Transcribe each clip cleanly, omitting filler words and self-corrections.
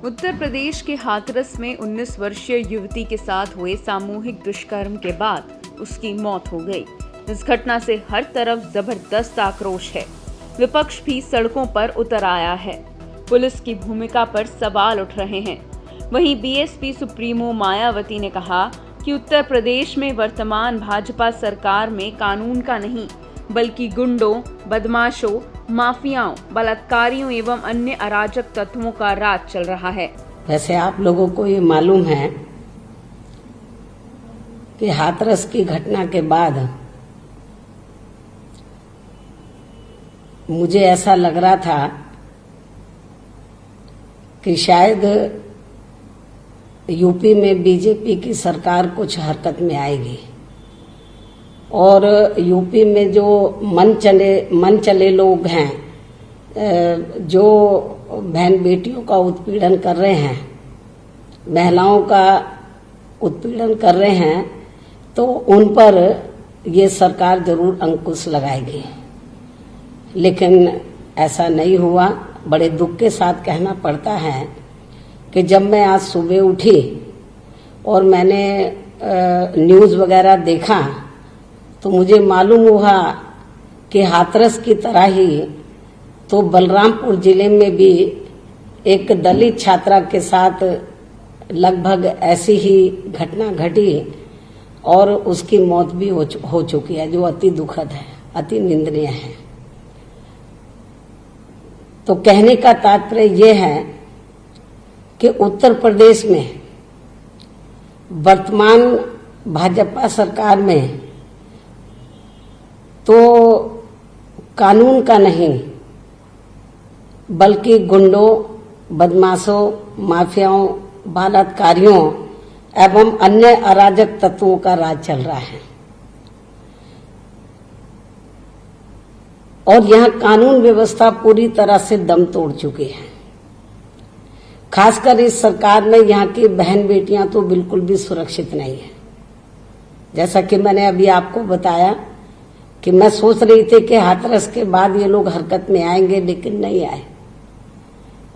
उत्तर प्रदेश के हाथरस में 19 वर्षीय युवती के साथ हुए सामूहिक दुष्कर्म के बाद उसकी मौत हो गई। इस घटना से हर तरफ जबरदस्त आक्रोश है। विपक्ष भी सड़कों पर उतर आया है। पुलिस की भूमिका पर सवाल उठ रहे हैं। वहीं बीएसपी सुप्रीमो मायावती ने कहा कि उत्तर प्रदेश में वर्तमान भाजपा सरकार में कानून का नहीं बल्कि गुंडों, बदमाशों, माफियाओं, बलात्कारियों एवं अन्य अराजक तत्वों का राज चल रहा है। वैसे आप लोगों को ये मालूम है कि हाथरस की घटना के बाद मुझे ऐसा लग रहा था कि शायद यूपी में बीजेपी की सरकार कुछ हरकत में आएगी और यूपी में जो मन चले लोग हैं, जो बहन बेटियों का उत्पीड़न कर रहे हैं, महिलाओं का उत्पीड़न कर रहे हैं, तो उन पर ये सरकार जरूर अंकुश लगाएगी। लेकिन ऐसा नहीं हुआ। बड़े दुख के साथ कहना पड़ता है कि जब मैं आज सुबह उठी और मैंने न्यूज़ वगैरह देखा तो मुझे मालूम हुआ कि हाथरस की तरह ही तो बलरामपुर जिले में भी एक दलित छात्रा के साथ लगभग ऐसी ही घटना घटी और उसकी मौत भी हो चुकी है, जो अति दुखद है, अति निंदनीय है। तो कहने का तात्पर्य ये है कि उत्तर प्रदेश में वर्तमान भाजपा सरकार में तो कानून का नहीं बल्कि गुंडों, बदमाशों, माफियाओं, बलात्कारियों एवं अन्य अराजक तत्वों का राज चल रहा है और यहां कानून व्यवस्था पूरी तरह से दम तोड़ चुकी है। खासकर इस सरकार में यहाँ की बहन बेटियां तो बिल्कुल भी सुरक्षित नहीं है। जैसा कि मैंने अभी आपको बताया कि मैं सोच रही थी कि हाथरस के बाद ये लोग हरकत में आएंगे, लेकिन नहीं आए।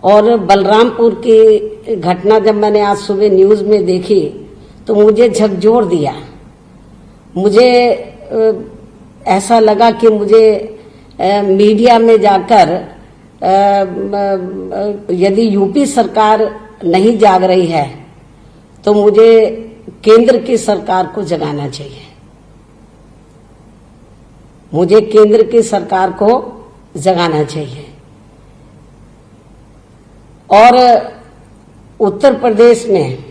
और बलरामपुर की घटना जब मैंने आज सुबह न्यूज में देखी तो मुझे झकझोर दिया। मुझे ऐसा लगा कि मुझे मीडिया में जाकर यदि यूपी सरकार नहीं जाग रही है तो मुझे केंद्र की सरकार को जगाना चाहिए। मुझे केंद्र की सरकार को जगाना चाहिए। और उत्तर प्रदेश में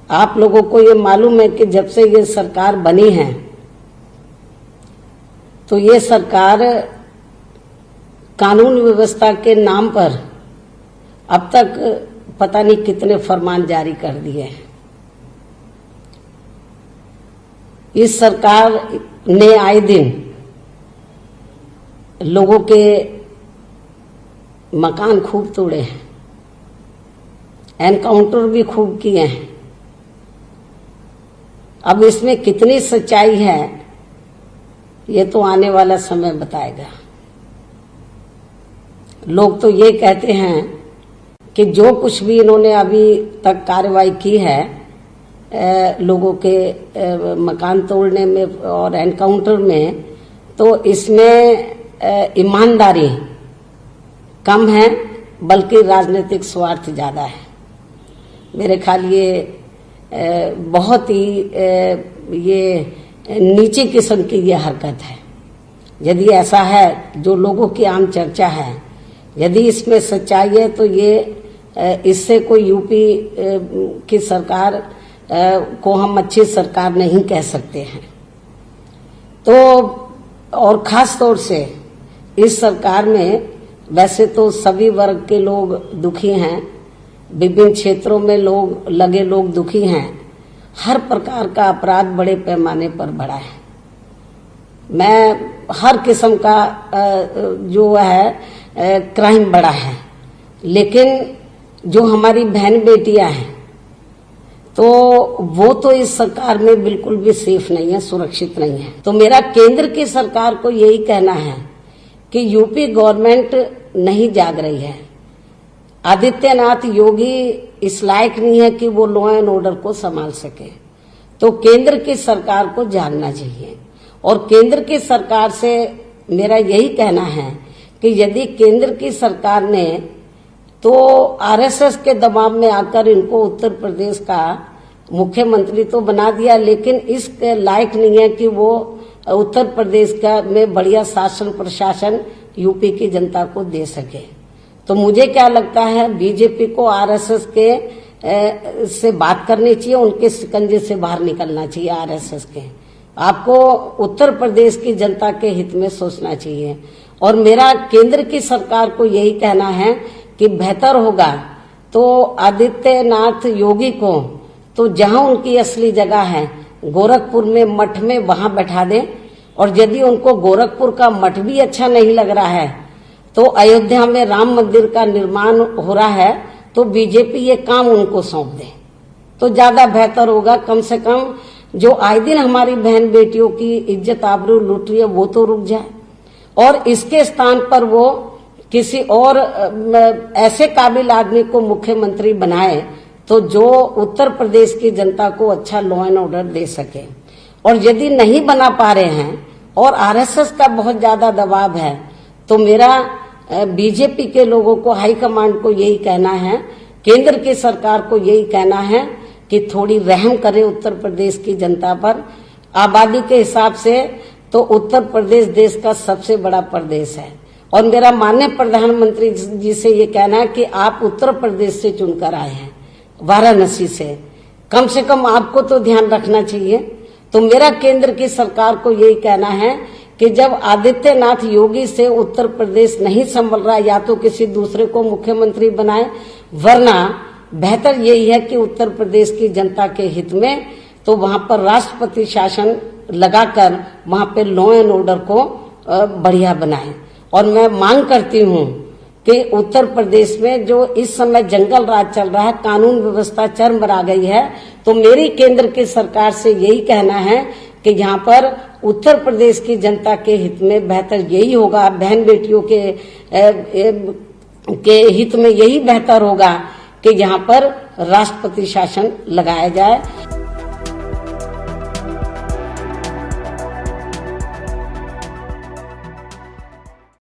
आप लोगों को ये मालूम है कि जब से ये सरकार बनी है तो ये सरकार कानून व्यवस्था के नाम पर अब तक पता नहीं कितने फरमान जारी कर दिए हैं। इस सरकार ने आए दिन लोगों के मकान खूब तोड़े हैं, एनकाउंटर भी खूब किए हैं। अब इसमें कितनी सच्चाई है ये तो आने वाला समय बताएगा। लोग तो ये कहते हैं कि जो कुछ भी इन्होंने अभी तक कार्रवाई की है लोगों के मकान तोड़ने में और एनकाउंटर में, तो इसमें ईमानदारी कम है बल्कि राजनीतिक स्वार्थ ज्यादा है। मेरे ख्याल ये बहुत ही ये नीचे किस्म की ये हरकत है। यदि ऐसा है जो लोगों की आम चर्चा है, यदि इसमें सच्चाई है तो ये इससे कोई यूपी की सरकार को हम अच्छी सरकार नहीं कह सकते हैं। तो और खास तौर से इस सरकार में वैसे तो सभी वर्ग के लोग दुखी हैं, विभिन्न क्षेत्रों में लोग दुखी हैं। हर प्रकार का अपराध बड़े पैमाने पर बढ़ा है। मैं हर किस्म का जो है क्राइम बढ़ा है, लेकिन जो हमारी बहन बेटियां हैं तो वो तो इस सरकार में बिल्कुल भी सेफ नहीं है, सुरक्षित नहीं है। तो मेरा केंद्र की सरकार को यही कहना है कि यूपी गवर्नमेंट नहीं जाग रही है। आदित्यनाथ योगी इस लायक नहीं है कि वो लॉ एंड ऑर्डर को संभाल सके। तो केंद्र की सरकार को जानना चाहिए। और केंद्र की सरकार से मेरा यही कहना है कि यदि केंद्र की सरकार ने तो आरएसएस के दबाव में आकर इनको उत्तर प्रदेश का मुख्यमंत्री तो बना दिया, लेकिन इस लायक नहीं है कि वो उत्तर प्रदेश का में बढ़िया शासन प्रशासन यूपी की जनता को दे सके। तो मुझे क्या लगता है, बीजेपी को आरएसएस के से बात करनी चाहिए, उनके शिकंजे से बाहर निकलना चाहिए। आरएसएस के आपको उत्तर प्रदेश की जनता के हित में सोचना चाहिए। और मेरा केंद्र की सरकार को यही कहना है कि बेहतर होगा तो आदित्यनाथ योगी को तो जहां उनकी असली जगह है गोरखपुर में मठ में वहां बैठा दें। और यदि उनको गोरखपुर का मठ भी अच्छा नहीं लग रहा है तो अयोध्या में राम मंदिर का निर्माण हो रहा है तो बीजेपी ये काम उनको सौंप दे तो ज्यादा बेहतर होगा। कम से कम जो आए दिन हमारी बहन बेटियों की इज्जत आबरू लूट रही है वो तो रुक जाए, और इसके स्थान पर वो किसी और ऐसे काबिल आदमी को मुख्यमंत्री बनाए तो जो उत्तर प्रदेश की जनता को अच्छा लॉ एंड ऑर्डर दे सके। और यदि नहीं बना पा रहे हैं और आरएसएस का बहुत ज्यादा दबाव है तो मेरा बीजेपी के लोगों को, हाईकमांड को यही कहना है, केंद्र की सरकार को यही कहना है कि थोड़ी रहम करे उत्तर प्रदेश की जनता पर। आबादी के हिसाब से तो उत्तर प्रदेश देश का सबसे बड़ा प्रदेश है। और मेरा माननीय प्रधानमंत्री जी से ये कहना है कि आप उत्तर प्रदेश से चुनकर आए हैं, वाराणसी से कम आपको तो ध्यान रखना चाहिए। तो मेरा केंद्र की सरकार को यही कहना है कि जब आदित्यनाथ योगी से उत्तर प्रदेश नहीं संभल रहा, या तो किसी दूसरे को मुख्यमंत्री बनाए, वरना बेहतर यही है कि उत्तर प्रदेश की जनता के हित में तो वहां पर राष्ट्रपति शासन लगाकर वहां पे लॉ एंड ऑर्डर को बढ़िया बनाए। और मैं मांग करती हूं कि उत्तर प्रदेश में जो इस समय जंगल राज चल रहा है, कानून व्यवस्था चरम पर आ गई है, तो मेरी केंद्र की सरकार से यही कहना है कि यहाँ पर उत्तर प्रदेश की जनता के हित में बेहतर यही होगा, बहन बेटियों के हित में यही बेहतर होगा कि यहाँ पर राष्ट्रपति शासन लगाया जाए।